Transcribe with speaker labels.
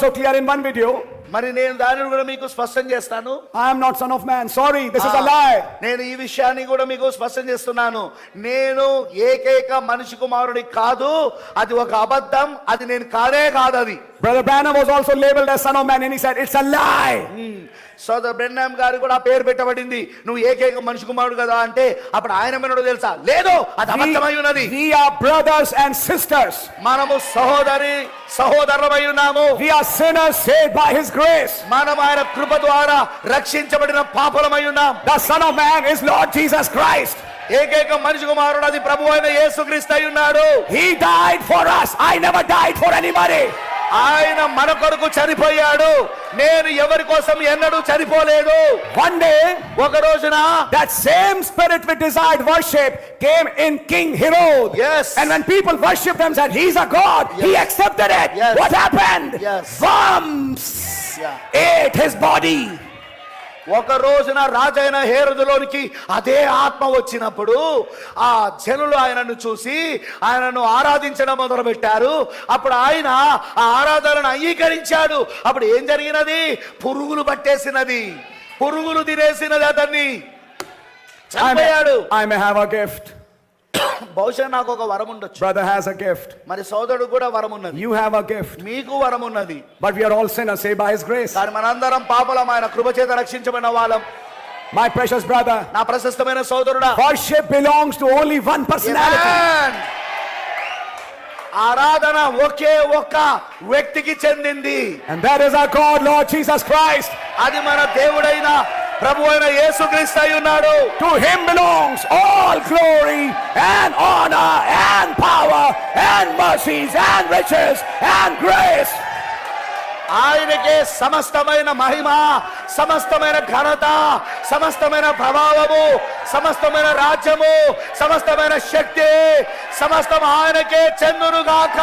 Speaker 1: So clear in one video.
Speaker 2: మరి నేను దానిని కూడా మీకు స్పష్టం చేస్తాను.
Speaker 1: I am not son of man. Sorry, this is a lie.
Speaker 2: నేను ఈ విషయాన్ని కూడా మీకు స్పష్టం చేస్తున్నాను. నేను ఏకైక మనిషి కుమారుడి కాదు. అది ఒక అబద్ధం. అది నేను కానే కాదు అది.
Speaker 1: Brother Branham was also labeled as son of man and he said it's a lie.
Speaker 2: సోదర్ బ్రెన్హామ్ గారు కూడా పేరు పెట్టబడింది. నువ్వు ఏకైక మనిషి కుమారుడు కదా అంటే అప్పుడు ఆయన ఏమన్నాడో తెలుసా? లేదు, అది అబద్ధమై ఉన్నది.
Speaker 1: We are brothers and sisters.
Speaker 2: మనము సహోదరులమై ఉన్నాము.
Speaker 1: We are sinners saved by his grace.
Speaker 2: మనం ఆయన కృప ద్వారా రక్షించబడిన పాపులమై ఉన్నాం.
Speaker 1: The son of man is Lord Jesus Christ.
Speaker 2: ఏకైక మనిషి కుమారుడు అది ప్రభువైన యేసుక్రీస్తు అయి ఉన్నాడు.
Speaker 1: He died for us. I never died for anybody.
Speaker 2: ఆయన మన కొరకు చనిపోయాడు. నేను ఎవరి కోసం ఎన్నడూ చనిపోలేదు.
Speaker 1: One day,
Speaker 2: ఒక రోజున
Speaker 1: that same spirit which desired worship came in King Herod.
Speaker 2: Yes.
Speaker 1: And when people worshipped him, said he's a god.
Speaker 2: Yes.
Speaker 1: He accepted it.
Speaker 2: Yes.
Speaker 1: What happened?
Speaker 2: Yes.
Speaker 1: Worms ate his body.
Speaker 2: ఒక రోజున రాజైన హేరోదులోనికి అదే ఆత్మ వచ్చినప్పుడు ఆ జనులు ఆయనను చూసి ఆయనను ఆరాధించడం మొదలు పెట్టారు. అప్పుడు ఆయన ఆ ఆరాధనను అంగీకరించాడు. అప్పుడు ఏం జరిగినది? పురుగులు పట్టేసినది, పురుగులు తినేసినది, అతన్ని చంపేయాడు.
Speaker 1: I may have a gift.
Speaker 2: బహుశా నాకు ఒక వరం ఉండొచ్చు.
Speaker 1: Brother has a gift.
Speaker 2: మరి సోదరుడు కూడా వరం ఉన్నది.
Speaker 1: You have a gift.
Speaker 2: మీకు వరం ఉన్నది.
Speaker 1: But we are all sinners saved by his grace.
Speaker 2: కానీ మనందరం పాపలం, ఆయన కృప చేత రక్షించబడిన వాళ్ళం.
Speaker 1: My precious brother,
Speaker 2: నా ప్రశస్తమైన సోదరుడా,
Speaker 1: worship belongs to only one personality.
Speaker 2: ఆరాధన ఒకే ఒక్క వ్యక్తికి చెందింది.
Speaker 1: And that is our God, Lord Jesus Christ.
Speaker 2: అది మన దేవుడైన ప్రభువైన యేసుక్రీస్తు అయి ఉన్నాడు.
Speaker 1: To him belongs all glory and honor and power and mercies and riches and grace.
Speaker 2: ఆయనకే సమస్తమైన మహిమ, సమస్తమైన ఘనత, సమస్తమైన ప్రభావము, సమస్తమైన రాజ్యము, సమస్తమైన శక్తి, సమస్తం ఆయనకే చెందునుగాక.